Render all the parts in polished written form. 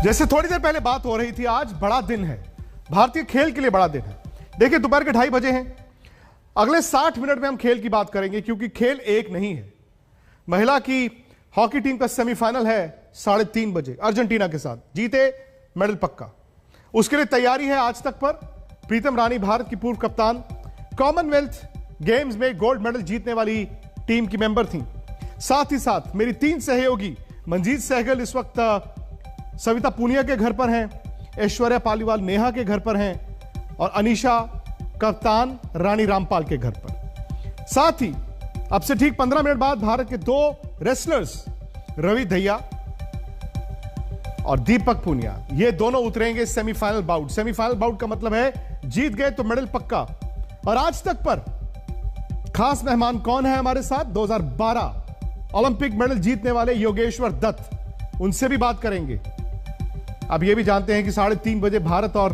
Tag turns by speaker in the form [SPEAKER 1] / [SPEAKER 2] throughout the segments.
[SPEAKER 1] जैसे थोड़ी देर पहले बात हो रही थी, आज बड़ा दिन है, भारतीय खेल के लिए बड़ा दिन है। देखिए दोपहर के 2:30 बजे हैं। अगले 60 मिनट में हम खेल की बात करेंगे, क्योंकि खेल एक नहीं है। महिला की हॉकी टीम का सेमीफाइनल है 3:30 बजे अर्जेंटीना के साथ। जीते मेडल पक्का, उसके लिए तैयारी है आज तक पर। प्रीतम रानी भारत की पूर्व कप्तान, कॉमनवेल्थ गेम्स में गोल्ड मेडल जीतने वाली टीम की मेंबर थी। साथ ही साथ मेरी 3 सहयोगी मंजीत सहगल इस वक्त सविता पूनिया के घर पर हैं, ऐश्वर्या पालीवाल नेहा के घर पर हैं और अनीशा कप्तान रानी रामपाल के घर पर। साथ ही अब से ठीक 15 मिनट बाद भारत के 2 रेसलर्स रवि दहिया और दीपक पूनिया, ये दोनों उतरेंगे सेमीफाइनल बाउट। सेमीफाइनल बाउट का मतलब है जीत गए तो मेडल पक्का। और आज तक पर खास मेहमान कौन है हमारे साथ? 2012 ओलंपिक मेडल जीतने वाले योगेश्वर दत्त, उनसे भी बात करेंगे। अब यह भी जानते हैं कि 3:30 बजे भारत और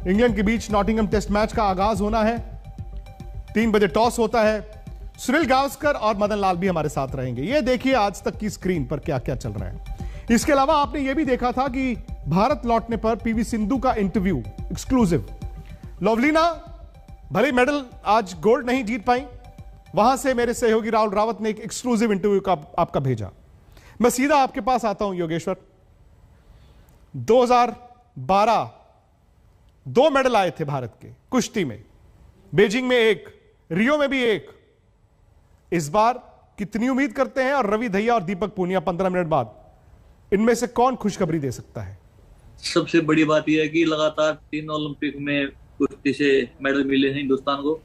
[SPEAKER 1] इंग्लैंड के बीच नॉटिंघम टेस्ट मैच का आगाज होना है। 3 बजे टॉस होता है। सुनील गावस्कर और मदन लाल भी हमारे साथ रहेंगे। ये देखिए आज तक की स्क्रीन पर क्या क्या चल रहा है। इसके अलावा आपने यह भी देखा था कि भारत लौटने पर पीवी सिंधु का इंटरव्यू एक्सक्लूसिव। लवलीना भले मेडल आज गोल्ड नहीं जीत पाई, वहां से मेरे सहयोगी राहुल रावत ने एक एक्सक्लूसिव इंटरव्यू का आपका भेजा। मैं सीधा आपके पास आता हूं योगेश्वर। 2012 2 मेडल आए थे भारत के कुश्ती में, बीजिंग में 1, रियो में भी 1। इस बार कितनी उम्मीद करते हैं? और रवि दहिया और दीपक पूनिया 15 मिनट बाद, इनमें से कौन खुशखबरी दे सकता है?
[SPEAKER 2] सबसे बड़ी बात यह है कि लगातार 3 ओलंपिक में कुश्ती से मेडल मिले हैं हिंदुस्तान को,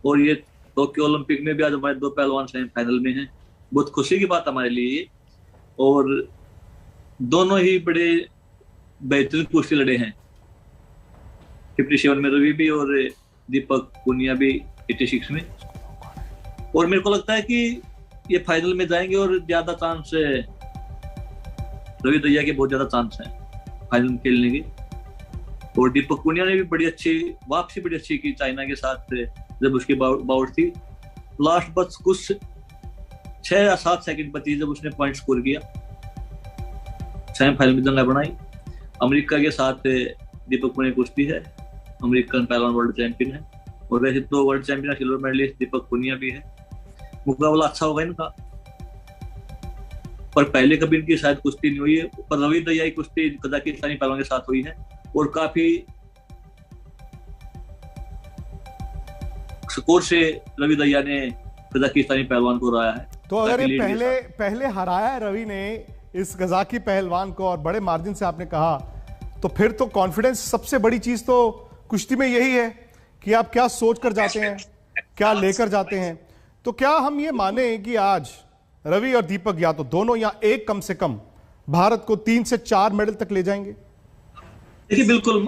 [SPEAKER 2] और ये टोक्यो ओलंपिक में भी आज हमारे 2 पहलवान सेमीफाइनल में हैं। बहुत खुशी की बात हमारे लिए। और दोनों ही बड़े बेहतरीन कुश्ती लड़े हैं। 57 में रवि भी और दीपक पूनिया भी 86 में। और मेरे को लगता है कि ये फाइनल में जाएंगे और ज्यादा चांस है, रवि दहिया के बहुत ज्यादा चांस है फाइनल में खेलने की। और दीपक पूनिया ने भी बड़ी अच्छी वापसी की चाइना के साथ, जब उसकी बाउट थी। लास्ट बस कुछ 6 या 7 सेकंड बची जब उसने पॉइंट स्कोर किया, सेमीफाइनल में जंगा बनाई। अमेरिका के साथ दीपक पूनिया कुश्ती है, अमेरिकन पहलवान वर्ल्ड चैंपियन है। और वैसे तो world champion silver medallist Deepak Punia भी है। मुकाबला अच्छा होगा इनका, पर पहले कभी इनकी शायद कुश्ती नहीं हुई है। पर रवि दहिया की कुश्ती कजाकिस्तानी पहलवान के साथ हुई है और काफी स्कोर से रवि दहिया ने कजाकिस्तानी पहलवान को हराया है।
[SPEAKER 1] तो अगर ये पहले हराया है रवि ने इस कजाकी पहलवान को और बड़े मार्जिन से आपने कहा, तो फिर तो कॉन्फिडेंस, सबसे बड़ी चीज तो कुश्ती में यही है कि आप क्या सोच कर जाते हैं, क्या लेकर जाते हैं। तो क्या हम ये माने कि आज रवि और दीपक या तो दोनों या एक कम से कम भारत को 3 से 4 मेडल तक ले जाएंगे?
[SPEAKER 2] देखिए बिल्कुल,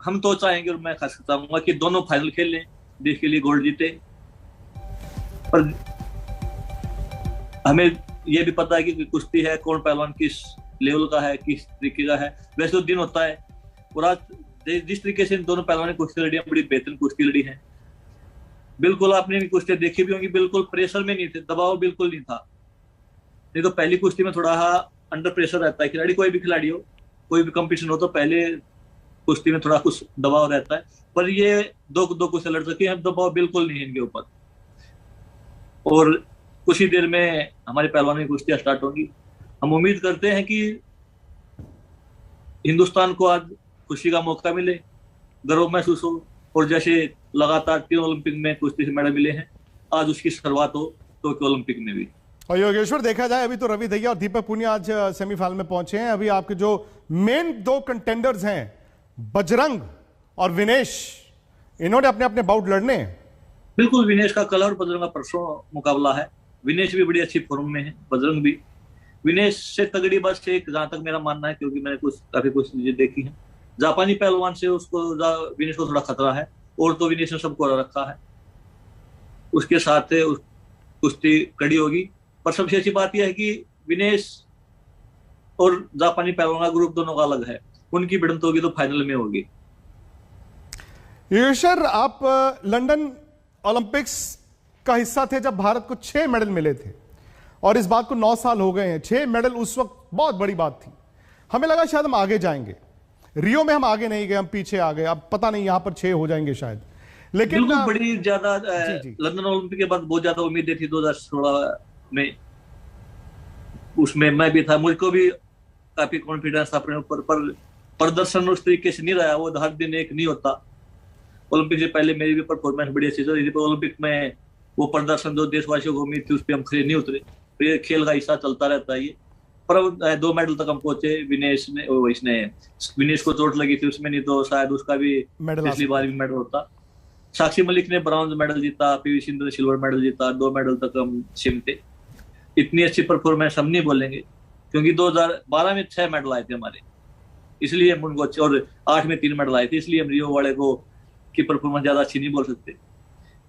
[SPEAKER 2] हम तो चाहेंगे और मैं खास चाहूंगा कि दोनों फाइनल खेल लें, देश के लिए गोल्ड जीते। पर हमें यह भी पता है कि कुश्ती है, कौन पहलवान किस लेवल का है, किस तरीके का है। वैसे तो दिन होता है। और आज जिस तरीके से इन दोनों पहलवानों ने कुश्ती लड़ी है, बड़ी बेहतरीन कुश्ती लड़ी है। बिल्कुल आपने भी कुश्ती देखी भी होंगी, बिल्कुल प्रेशर में नहीं थे, दबाव बिल्कुल नहीं था। नहीं तो पहली कुश्ती में थोड़ा अंडर प्रेशर रहता है खिलाड़ी, कोई भी खिलाड़ी हो, कोई भी कंपटीशन हो, तो पहले कुश्ती में थोड़ा कुछ दबाव रहता है। पर ये दो कुश्ती लड़ सके हैं, दबाव बिल्कुल नहीं है इनके ऊपर। और कुछ ही देर में हमारे पहलवानों की कुश्तियां स्टार्ट होंगी। हम उम्मीद करते हैं कि हिंदुस्तान को आज खुशी का मौका मिले, गर्व महसूस हो। और जैसे लगातार 3 ओलंपिक में कुश्ती से मेडल मिले हैं, आज उसकी शुरुआत हो टोक्यो ओलंपिक में भी।
[SPEAKER 1] और योगेश्वर देखा जाए, अभी तो रवि दहिया और दीपक पूनिया आज सेमीफाइनल में पहुंचे हैं। अभी आपके जो मेन 2 कंटेंडर्स हैं, बजरंग और विनेश, इन्होंने अपने अपने बाउट लड़ने हैं।
[SPEAKER 2] बिल्कुल, विनेश का कल और बजरंग का परसों मुकाबला है। विनेश भी बड़ी अच्छी फॉर्म में है, बजरंग भी। विनेश से तगड़ी बस एक, जहां तक मेरा मानना है, क्योंकि मैंने काफी कुछ चीजें देखी है, जापानी पहलवान से विनेश को थोड़ा खतरा है। और तो विनेश ने सबको रखा है, उसके साथ कुश्ती कड़ी होगी। पर सबसे अच्छी बात यह है कि विनेश और जापानी पहलवान का ग्रुप दोनों का अलग है, उनकी भिड़ंत होगी तो फाइनल में होगी।
[SPEAKER 1] योगेश्वर, आप लंदन ओलंपिक्स का हिस्सा थे जब भारत को 6 मेडल मिले थे, और इस बात को 9 साल हो गए हैं। 6 मेडल उस वक्त बहुत बड़ी बात थी। हमें लगा शायद हम आगे जाएंगे, रियो में हम आगे नहीं गए, हम पीछे आ गए, अब पता नहीं यहां पर 6 हो जाएंगे शायद। लेकिन
[SPEAKER 2] बिल्कुल बड़ी ज्यादा
[SPEAKER 1] जी जी
[SPEAKER 2] लंदन ओलंपिक के बाद बहुत ज्यादा उम्मीदें थी 2016 में, उसमें मैं भी था, मुझको भी काफी कॉन्फिडेंस था अपने ऊपर, पर प्रदर्शन उस तरीके से नहीं रहा, वो हर दिन एक नहीं होता। ओलंपिक से पहले मेरी भी परफॉर्मेंस बड़ी अच्छी थी, पर ओलंपिक में वो प्रदर्शन जो देशवासियों को उम्मीद थी उस पर हम खरे नहीं उतरे। तो ये खेल का हिस्सा चलता रहता है ये। पर 2 मेडल तक हम पहुंचे। विनेश को चोट लगी थी उसमें, नहीं तो शायद उसका भी पिछली बार भी मेडल होता। साक्षी मलिक ने ब्रॉन्ज मेडल जीता, पीवी सिंधु ने सिल्वर मेडल जीता, 2 मेडल तक हम सिमटे। इतनी अच्छी परफॉर्मेंस हम नहीं बोलेंगे, क्योंकि 2012 में 6 मेडल आए थे हमारे, इसलिए हम उनको अच्छे, और 8 में 3 मेडल आए थे, इसलिए हम रियो वाले को की परफॉर्मेंस ज्यादा अच्छी नहीं बोल सकते।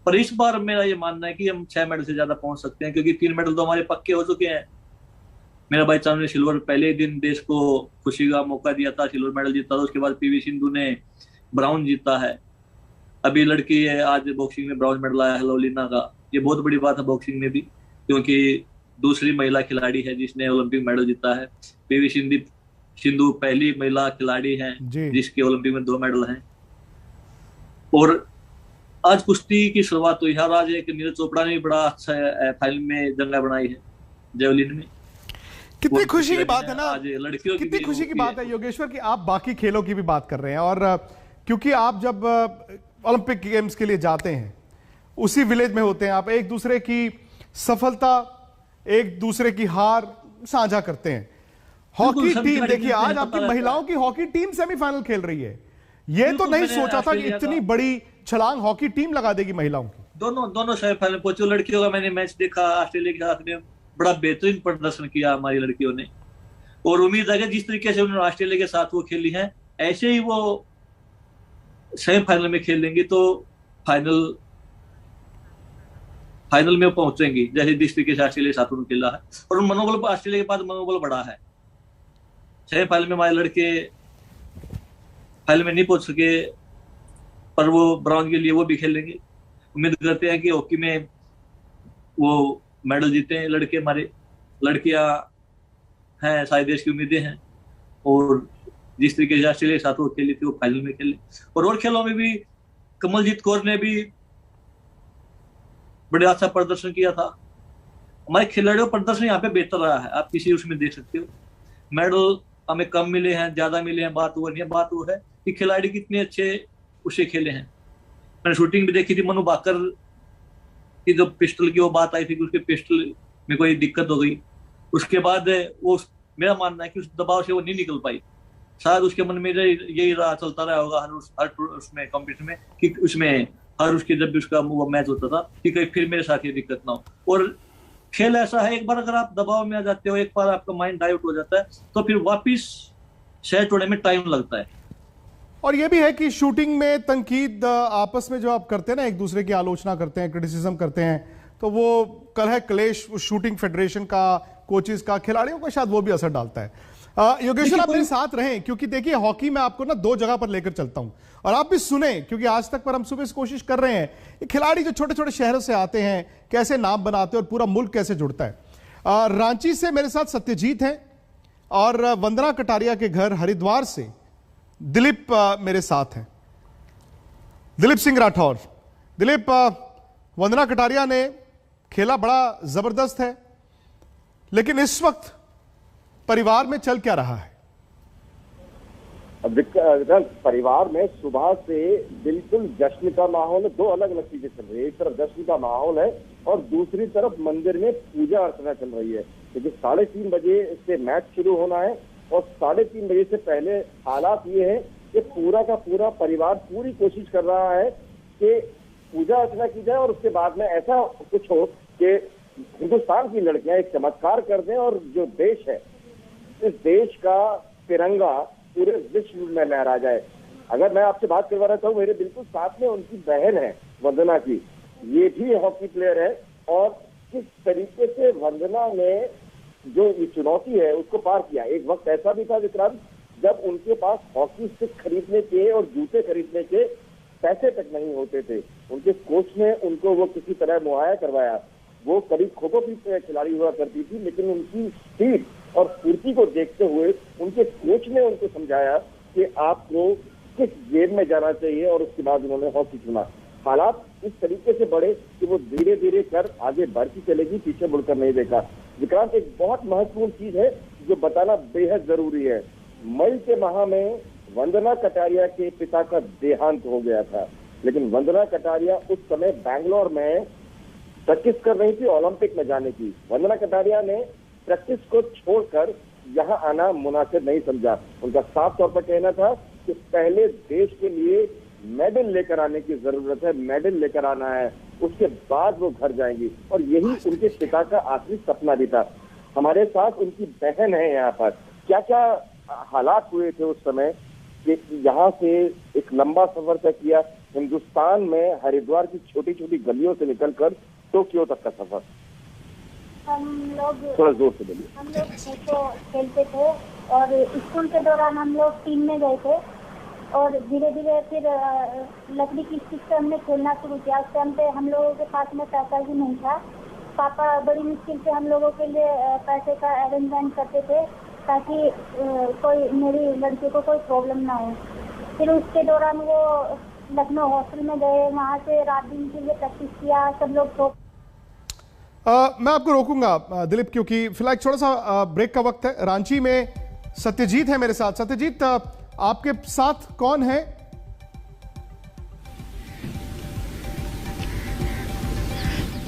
[SPEAKER 2] पर इस बार मेरा ये मानना है कि हम 6 मेडल से ज्यादा पहुंच सकते हैं, क्योंकि 3 मेडल तो हमारे पक्के हो चुके हैं। मेरा भाई चांद ने सिल्वर पहले ही दिन देश को खुशी का मौका दिया था, सिल्वर मेडल जीता था। उसके बाद पीवी सिंधु ने ब्राउन जीता है। अभी लड़की है, आज बॉक्सिंग में ब्राउन मेडल आया है लवलीना का, ये बहुत बड़ी बात है बॉक्सिंग में भी, क्योंकि दूसरी महिला खिलाड़ी है जिसने ओलंपिक मेडल जीता है। पीवी सिंधु पहली महिला खिलाड़ी है जिसके ओलंपिक में 2 मेडल हैं। और आज कुश्ती की शुरुआत हुई है, आज एक नीरज चोपड़ा ने बड़ा अच्छा फाइनल में जंगा बनाई है जेवलिन में।
[SPEAKER 1] कितनी खुशी की बात है ना,
[SPEAKER 2] आज लड़कियों
[SPEAKER 1] कितनी खुशी की बात है योगेश्वर कि आप बाकी खेलों की भी बात कर रहे हैं। और क्योंकि आप जब ओलंपिक गेम्स के लिए जाते हैं उसी विलेज में होते हैं, आप एक दूसरे की सफलता, एक दूसरे की हार साझा करते हैं। हॉकी टीम देखिए, आज आपकी महिलाओं की हॉकी टीम सेमीफाइनल खेल रही है। ये तो नहीं सोचा था कि इतनी बड़ी छलांग हॉकी टीम लगा देगी महिलाओं की।
[SPEAKER 2] दोनों सेमीफाइनल पहुंचे। लड़कियों का मैंने मैच देखा, ऑस्ट्रेलिया के साथ में बड़ा बेहतरीन प्रदर्शन किया हमारी लड़कियों ने, और उम्मीद है कि जिस तरीके से उन्होंने ऑस्ट्रेलिया के साथ वो खेली है, ऐसे ही वो सेमीफाइनल में खेल लेंगी तो फाइनल में पहुंचेंगी, जैसे जिस तरीके से ऑस्ट्रेलिया के साथ उन्होंने खेला है। और मनोबल ऑस्ट्रेलिया के बाद मनोबल बढ़ा है। सेमीफाइनल में हमारे लड़के फाइनल में नहीं पहुंच सके, पर वो ब्रॉन्ज के लिए वो भी खेलेंगे। उम्मीद करते हैं कि हॉकी में वो मेडल जीते हैं लड़के हमारे। लड़कियां हैं, सारे देश की उम्मीदें हैं, और जिस तरीके से ऑस्ट्रेलिया के साथ वो खेली थी वो फाइनल में खेले। और खेलों में भी कमलजीत कौर ने भी बड़े अच्छा प्रदर्शन किया था। हमारे खिलाड़ियों का प्रदर्शन यहाँ पे बेहतर रहा है, आप किसी उसमें देख सकते हो। मेडल हमें कम मिले हैं, ज्यादा मिले हैं, बात वो नहीं है। बात वो है कि खिलाड़ी कितने अच्छे उसे खेले हैं। मैंने शूटिंग भी देखी थी, मनु भाकर की जो पिस्टल की वो बात आई थी कि उसके पिस्टल में कोई दिक्कत हो गई, उसके बाद वो, मेरा मानना है कि उस दबाव से वो नहीं निकल पाई। शायद उसके मन में यही रहा, चलता रहा होगा हर उसमें कॉम्पिटिशन में, कि उसमें हर उसके जब भी उसका वो मैच होता था कि कहीं फिर मेरे साथ ये दिक्कत ना हो। और खेल ऐसा है, एक बार अगर आप दबाव में आ जाते हो, एक बार आपका माइंड डाइवर्ट हो जाता है, तो फिर वापिस शहर छोड़ने में टाइम लगता है।
[SPEAKER 1] और ये भी है कि शूटिंग में तनकीद आपस में जो आप करते हैं ना, एक दूसरे की आलोचना करते हैं, क्रिटिसिज्म करते हैं, तो वो कलह क्लेश शूटिंग फेडरेशन का, कोचेस का, खिलाड़ियों का शायद वो भी असर डालता है। योगेश्वर आप मेरे साथ रहें, क्योंकि देखिए हॉकी में आपको ना 2 जगह पर लेकर चलता हूं, और आप भी सुने, क्योंकि आज तक पर हम सुबह से कोशिश कर रहे हैं। ये खिलाड़ी जो छोटे छोटे शहरों से आते हैं, कैसे नाम बनाते हैं और पूरा मुल्क कैसे जुड़ता है। रांची से मेरे साथ सत्यजीत हैं, और वंदना कटारिया के घर हरिद्वार से दिलीप मेरे साथ हैं, दिलीप सिंह राठौर। दिलीप, वंदना कटारिया ने खेला बड़ा जबरदस्त है, लेकिन इस वक्त परिवार में चल क्या रहा है?
[SPEAKER 3] परिवार में सुबह से बिल्कुल जश्न का माहौल है। 2 अलग अलग चीजें चल रही है। एक तरफ जश्न का माहौल है और दूसरी तरफ मंदिर में पूजा अर्चना चल रही है, क्योंकि 3:30 बजे से मैच शुरू होना है। और 3:30 बजे से पहले हालात ये है कि पूरा का पूरा परिवार पूरी कोशिश कर रहा है कि पूजा अर्चना की जाए, और उसके बाद में ऐसा कुछ हो कि हिंदुस्तान की लड़कियां एक चमत्कार कर दें, और जो देश है, इस देश का तिरंगा पूरे विश्व में लहरा जाए। अगर मैं आपसे बात करवा रहा हूँ, मेरे बिल्कुल साथ में उनकी बहन है वंदना की, ये भी हॉकी प्लेयर है। और किस तरीके से वंदना ने जो ये चुनौती है उसको पार किया। एक वक्त ऐसा भी था विक्रांत, जब उनके पास हॉकी स्टिक खरीदने के और जूते खरीदने के पैसे तक नहीं होते थे। उनके कोच ने उनको वो किसी तरह मुहैया करवाया। वो करीब खो-खो की खिलाड़ी हुआ करती थी, लेकिन उनकी स्पीड और फुर्ती को देखते हुए उनके कोच ने उनको समझाया कि आपको किस गेम में जाना चाहिए, और उसके बाद उन्होंने हॉकी चुना। हालात इस तरीके से बढ़े कि वो धीरे धीरे कर आगे बढ़ती चलेगी, पीछे मुड़कर नहीं देखा। विक्रांत, एक बहुत महत्वपूर्ण चीज है जो बताना बेहद जरूरी है। मई के माह में वंदना कटारिया के पिता का देहांत हो गया था, लेकिन वंदना कटारिया उस समय बैंगलोर में प्रैक्टिस कर रही थी ओलंपिक में जाने की। वंदना कटारिया ने प्रैक्टिस को छोड़कर यहाँ आना मुनासिब नहीं समझा। उनका साफ तौर पर कहना था कि पहले देश के लिए मेडल लेकर आने की जरूरत है, मेडल लेकर आना है, उसके बाद वो घर जाएंगी। और यही उनके पिता का आखिरी सपना भी था। हमारे साथ उनकी बहन है यहाँ पर। क्या क्या हालात हुए थे उस समय कि यहाँ से एक लंबा सफर तय किया, हिंदुस्तान में हरिद्वार की छोटी छोटी गलियों से निकलकर टोक्यो तक का सफर?
[SPEAKER 4] हम लोग
[SPEAKER 3] थोड़ा जोर से बोलिए।
[SPEAKER 4] हम लोग खो खेलते थे और स्कूल के दौरान हम लोग टीम में गए थे, और धीरे धीरे फिर लकड़ी की स्टिक से हमने खेलना शुरू किया। उस टाइम पे हम लोगों के पास में पैसा भी नहीं था। पापा बड़ी मुश्किल से हम लोगों के लिए पैसे का अरेंजमेंट करते थे ताकि कोई मेरी लड़की को कोई प्रॉब्लम ना हो। फिर उसके दौरान वो लखनऊ हॉस्टल में गए, वहाँ से रात दिन के लिए प्रैक्टिस किया। सब लोग
[SPEAKER 1] मैं आपको रोकूंगा दिलीप, क्योंकि फिलहाल थोड़ा सा ब्रेक का वक्त है। रांची में सत्यजीत है मेरे साथ। सत्यजीत, आपके साथ कौन है?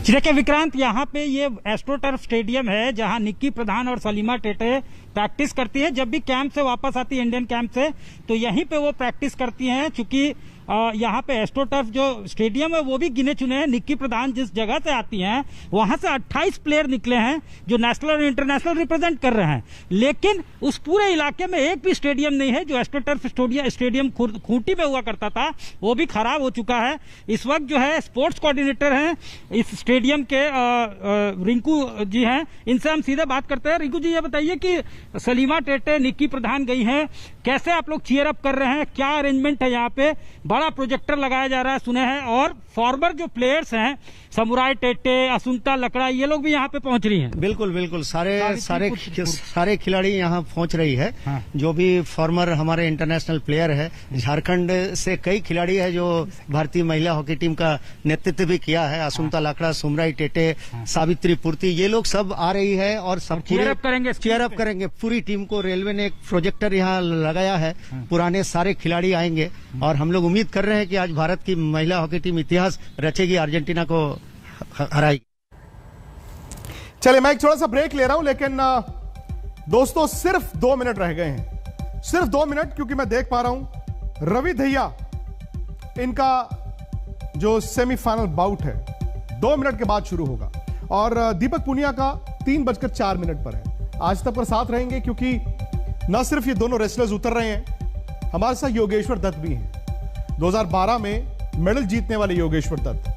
[SPEAKER 5] देखिए विक्रांत, यहाँ पे ये एस्ट्रोटर्फ स्टेडियम है जहाँ निक्की प्रधान और सलीमा टेटे प्रैक्टिस करती है। जब भी कैंप से वापस आती है, इंडियन कैंप से, तो यहीं पे वो प्रैक्टिस करती हैं। चूंकि यहाँ पे एस्ट्रोटर्फ जो स्टेडियम है वो भी गिने चुने हैं। निक्की प्रधान जिस जगह से आती हैं वहां से 28 प्लेयर निकले हैं जो नेशनल और इंटरनेशनल रिप्रेजेंट कर रहे हैं, लेकिन उस पूरे इलाके में एक भी स्टेडियम नहीं है। जो एस्ट्रोटर्फ स्टेडियम खूंटी में हुआ करता था वो भी खराब हो चुका है। इस वक्त जो है स्पोर्ट्स कोऑर्डिनेटर हैं इस स्टेडियम के, रिंकू जी हैं, इनसे हम सीधे बात करते हैं। रिंकू जी, ये बताइए कि सलीमा टेटे, निक्की प्रधान गई हैं, कैसे आप लोग चीयर अप कर रहे हैं? क्या अरेंजमेंट है? यहाँ पे बड़ा प्रोजेक्टर लगाया जा रहा है सुने हैं, और फॉर्मर जो प्लेयर्स हैं समुराय टेटे, असुंता लकड़ा, ये लोग भी यहाँ पे पहुंच रही हैं।
[SPEAKER 6] बिल्कुल बिल्कुल, सारे खिलाड़ी यहाँ पहुंच रही है।
[SPEAKER 5] हाँ।
[SPEAKER 6] जो भी फॉर्मर हमारे इंटरनेशनल प्लेयर है, झारखंड से कई खिलाड़ी है जो भारतीय महिला हॉकी टीम का नेतृत्व भी किया है। असुंता लकड़ा, सुमराई टेटे, सावित्री पूर्ति, ये लोग सब आ रही है और सब
[SPEAKER 5] चीयर अप करेंगे
[SPEAKER 6] पूरी टीम को। रेलवे ने एक प्रोजेक्टर यहाँ लगाया है, पुराने सारे खिलाड़ी आएंगे और हम लोग उम्मीद कर रहे हैं कि आज भारत की महिला हॉकी टीम इतिहास रचेगी, अर्जेंटीना को हराएगी।
[SPEAKER 1] चलिए, मैं एक थोड़ा सा ब्रेक ले रहा हूं, लेकिन दोस्तों सिर्फ 2 मिनट रह गए हैं, सिर्फ 2 मिनट, क्योंकि मैं देख पा रहा हूं रवि दहिया, इनका जो सेमीफाइनल बाउट है 2 मिनट के बाद शुरू होगा, और दीपक पुनिया का 3:04 पर है। आज तक पर साथ रहेंगे, क्योंकि न सिर्फ ये दोनों रेसलर्स उतर रहे हैं, हमारे साथ योगेश्वर दत्त भी हैं। 2012 में मेडल जीतने वाले योगेश्वर दत्त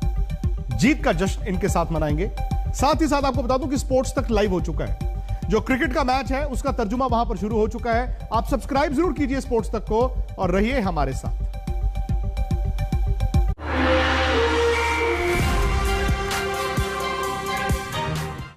[SPEAKER 1] जीत का जश्न इनके साथ मनाएंगे। साथ ही साथ आपको बता दूं कि स्पोर्ट्स तक लाइव हो चुका है। जो क्रिकेट का मैच है उसका तर्जुमा वहां पर शुरू हो चुका है। आप सब्सक्राइब जरूर कीजिए स्पोर्ट्स तक को और रहिए हमारे साथ।